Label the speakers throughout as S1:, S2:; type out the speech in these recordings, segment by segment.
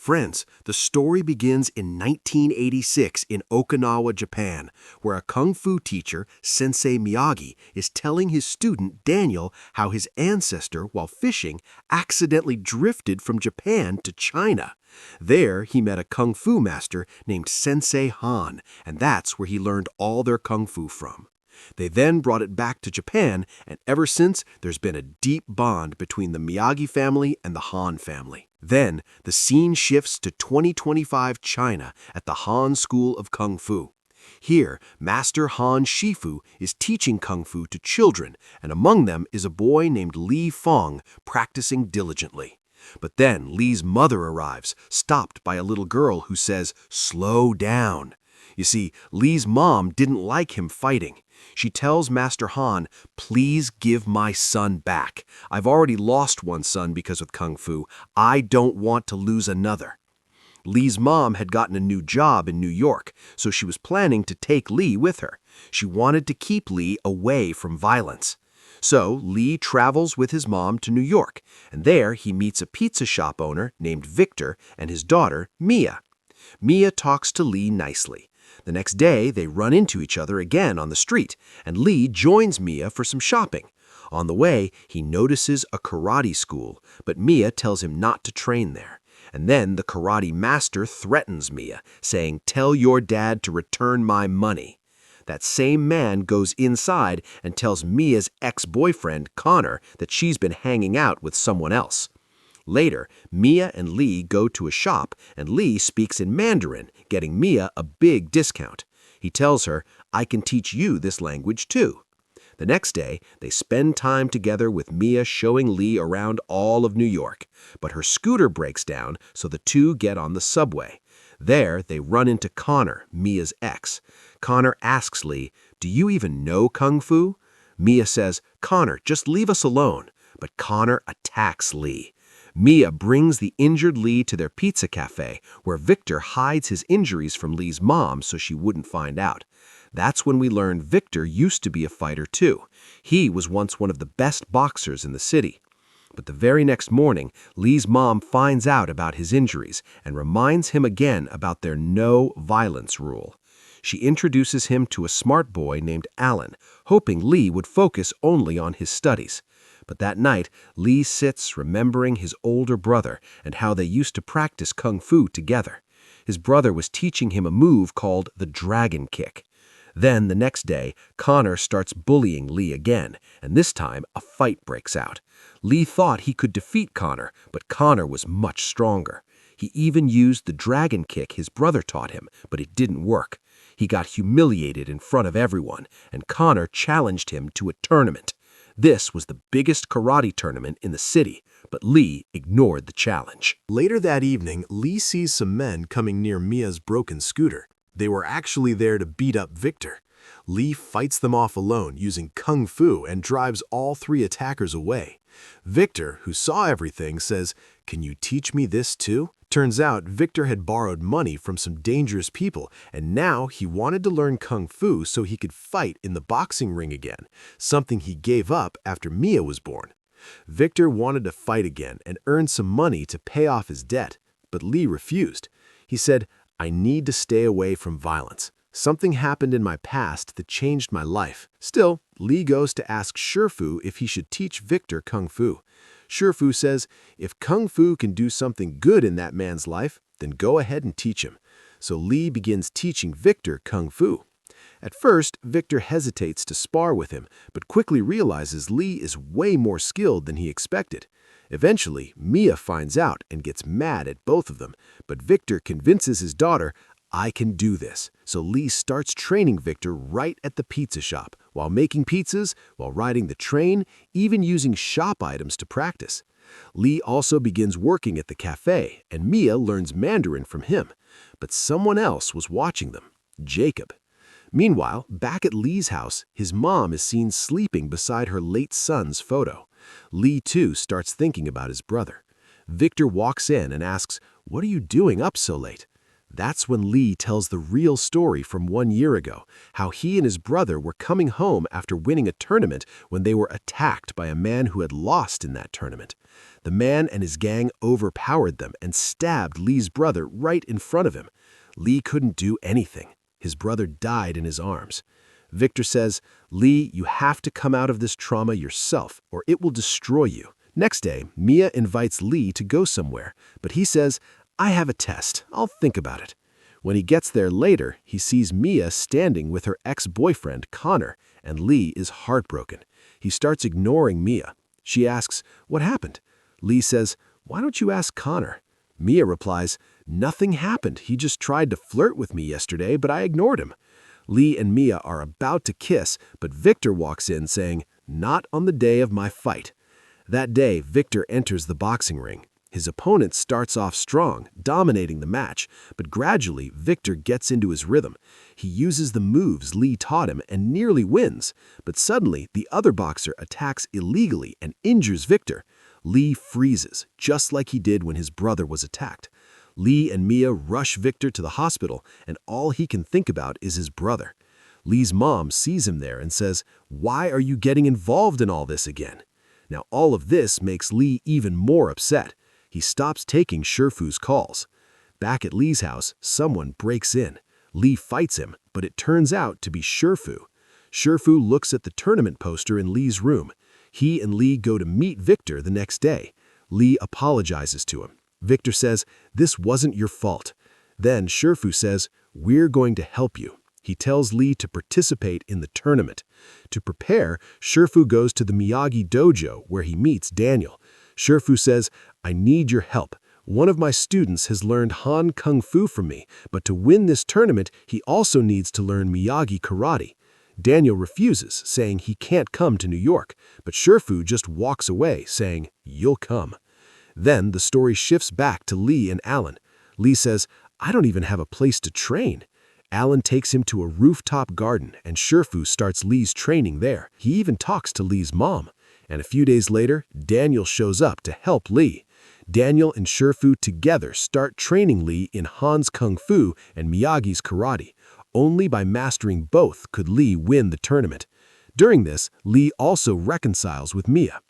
S1: Friends, the story begins in 1986 in Okinawa, Japan, where a kung fu teacher, Sensei Miyagi, is telling his student Daniel how his ancestor, while fishing, accidentally drifted from Japan to China. There, he met a kung fu master named Sensei Han, and that's where he learned all their kung fu from. They then brought it back to Japan, and ever since, there's been a deep bond between the Miyagi family and the Han family. Then, the scene shifts to 2025 China at the Han School of Kung Fu. Here, Master Han Shifu is teaching Kung Fu to children, and among them is a boy named Li Fong practicing diligently. But then Li's mother arrives, stopped by a little girl who says, "Slow down." You see, Li's mom didn't like him fighting. She tells Master Han, "Please give my son back. I've already lost one son because of Kung Fu. I don't want to lose another." Li's mom had gotten a new job in New York, so she was planning to take Li with her. She wanted to keep Li away from violence. So Li travels with his mom to New York, and there he meets a pizza shop owner named Victor and his daughter, Mia. Mia talks to Li nicely. The next day, they run into each other again on the street, and Li joins Mia for some shopping. On the way, he notices a karate school, but Mia tells him not to train there. And then the karate master threatens Mia, saying, "Tell your dad to return my money." That same man goes inside and tells Mia's ex-boyfriend, Connor, that she's been hanging out with someone else. Later, Mia and Li go to a shop, and Li speaks in Mandarin, getting Mia a big discount. He tells her, "I can teach you this language too." The next day, they spend time together with Mia showing Li around all of New York. But her scooter breaks down, so the two get on the subway. There, they run into Connor, Mia's ex. Connor asks Li, "Do you even know Kung Fu?" Mia says, "Connor, just leave us alone." But Connor attacks Li. Mia brings the injured Li to their pizza cafe, where Victor hides his injuries from Li's mom so she wouldn't find out. That's when we learn Victor used to be a fighter too. He was once one of the best boxers in the city. But the very next morning, Li's mom finds out about his injuries and reminds him again about their no violence rule. She introduces him to a smart boy named Alan, hoping Li would focus only on his studies. But that night, Li sits remembering his older brother and how they used to practice Kung Fu together. His brother was teaching him a move called the dragon kick. Then, the next day, Connor starts bullying Li again, and this time a fight breaks out. Li thought he could defeat Connor, but Connor was much stronger. He even used the dragon kick his brother taught him, but it didn't work. He got humiliated in front of everyone, and Connor challenged him to a tournament. This was the biggest karate tournament in the city, but Li ignored the challenge. Later that evening, Li sees some men coming near Mia's broken scooter. They were actually there to beat up Victor. Li fights them off alone using Kung Fu and drives all three attackers away. Victor, who saw everything, says, "Can you teach me this too?" Turns out Victor had borrowed money from some dangerous people, and now he wanted to learn Kung Fu so he could fight in the boxing ring again, something he gave up after Mia was born. Victor wanted to fight again and earn some money to pay off his debt, but Li refused. He said, "I need to stay away from violence. Something happened in my past that changed my life." Still, Li goes to ask Shifu if he should teach Victor Kung Fu. Shifu says, "If Kung Fu can do something good in that man's life, then go ahead and teach him." So Li begins teaching Victor Kung Fu. At first, Victor hesitates to spar with him, but quickly realizes Li is way more skilled than he expected. Eventually, Mia finds out and gets mad at both of them, but Victor convinces his daughter, "I can do this." So Li starts training Victor right at the pizza shop, while making pizzas, while riding the train, even using shop items to practice. Li also begins working at the cafe, and Mia learns Mandarin from him. But someone else was watching them, Jacob. Meanwhile, back at Li's house, his mom is seen sleeping beside her late son's photo. Li, too, starts thinking about his brother. Victor walks in and asks, "What are you doing up so late?" That's when Li tells the real story from 1 year ago, how he and his brother were coming home after winning a tournament when they were attacked by a man who had lost in that tournament. The man and his gang overpowered them and stabbed Li's brother right in front of him. Li couldn't do anything. His brother died in his arms. Victor says, "Li, you have to come out of this trauma yourself, or it will destroy you." Next day, Mia invites Li to go somewhere, but he says, "I have a test. I'll think about it." When he gets there later, he sees Mia standing with her ex-boyfriend, Connor, and Li is heartbroken. He starts ignoring Mia. She asks, "What happened?" Li says, "Why don't you ask Connor?" Mia replies, "Nothing happened. He just tried to flirt with me yesterday, but I ignored him." Li and Mia are about to kiss, but Victor walks in saying, "Not on the day of my fight." That day, Victor enters the boxing ring. His opponent starts off strong, dominating the match, but gradually Victor gets into his rhythm. He uses the moves Li taught him and nearly wins, but suddenly the other boxer attacks illegally and injures Victor. Li freezes, just like he did when his brother was attacked. Li and Mia rush Victor to the hospital, and all he can think about is his brother. Li's mom sees him there and says, "Why are you getting involved in all this again?" Now all of this makes Li even more upset. He stops taking Shifu's calls. Back at Li's house, someone breaks in. Li fights him, but it turns out to be Shifu. Shifu looks at the tournament poster in Li's room. He and Li go to meet Victor the next day. Li apologizes to him. Victor says, "This wasn't your fault." Then Shifu says, "We're going to help you." He tells Li to participate in the tournament. To prepare, Shifu goes to the Miyagi dojo where he meets Daniel. Shifu says, "I need your help. One of my students has learned Han Kung Fu from me, but to win this tournament, he also needs to learn Miyagi karate." Daniel refuses, saying he can't come to New York, but Shifu just walks away, saying, "You'll come." Then the story shifts back to Li and Alan. Li says, "I don't even have a place to train." Alan takes him to a rooftop garden, and Shifu starts Li's training there. He even talks to Li's mom. And a few days later, Daniel shows up to help Li. Daniel and Shifu together start training Li in Han's Kung Fu and Miyagi's karate. Only by mastering both could Li win the tournament. During this, Li also reconciles with Mia.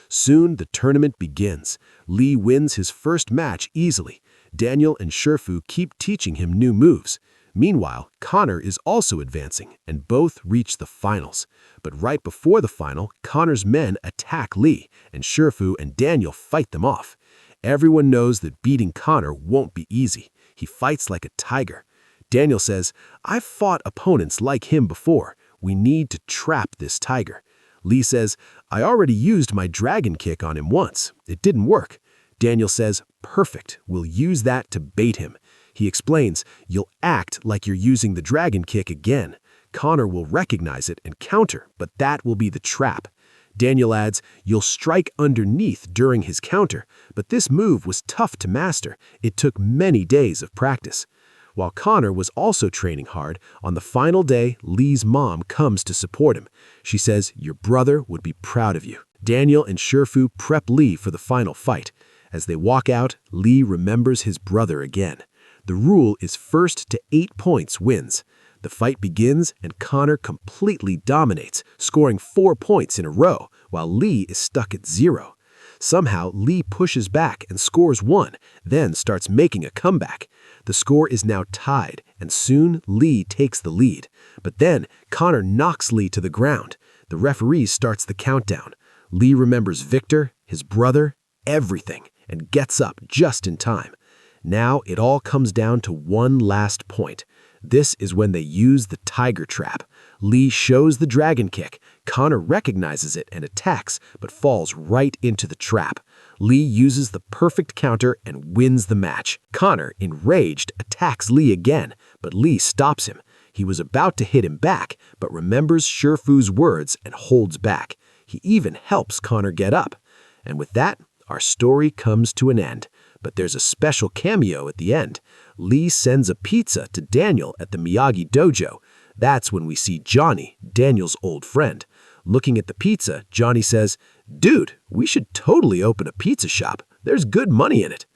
S1: Soon the tournament begins. Li wins his first match easily. Daniel and Shifu keep teaching him new moves. Meanwhile, Connor is also advancing, and both reach the finals. But right before the final, Connor's men attack Li, and Shifu and Daniel fight them off. Everyone knows that beating Connor won't be easy. He fights like a tiger. Daniel says, "I've fought opponents like him before. We need to trap this tiger." Li says, "I already used my dragon kick on him once. It didn't work." Daniel says, "Perfect. We'll use that to bait him." He explains, "You'll act like you're using the dragon kick again. Connor will recognize it and counter, but that will be the trap." Daniel adds, "You'll strike underneath during his counter, but this move was tough to master. It took many days of practice." While Connor was also training hard, on the final day, Li's mom comes to support him. She says, "Your brother would be proud of you." Daniel and Shifu prep Li for the final fight. As they walk out, Li remembers his brother again. The rule is first to 8 points wins. The fight begins and Connor completely dominates, scoring 4 points in a row, while Li is stuck at 0. Somehow, Li pushes back and scores 1, then starts making a comeback. The score is now tied, and soon Li takes the lead. But then, Connor knocks Li to the ground. The referee starts the countdown. Li remembers Victor, his brother, everything, and gets up just in time. Now it all comes down to one last point. This is when they use the tiger trap. Li shows the dragon kick. Connor recognizes it and attacks, but falls right into the trap. Li uses the perfect counter and wins the match. Connor, enraged, attacks Li again, but Li stops him. He was about to hit him back, but remembers Shifu's words and holds back. He even helps Connor get up. And with that, our story comes to an end. But there's a special cameo at the end. Li sends a pizza to Daniel at the Miyagi dojo. That's when we see Johnny, Daniel's old friend. Looking at the pizza, Johnny says, "Dude, we should totally open a pizza shop. There's good money in it."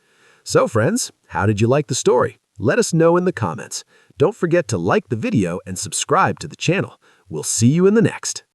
S1: So friends, how did you like the story? Let us know in the comments. Don't forget to like the video and subscribe to the channel. We'll see you in the next.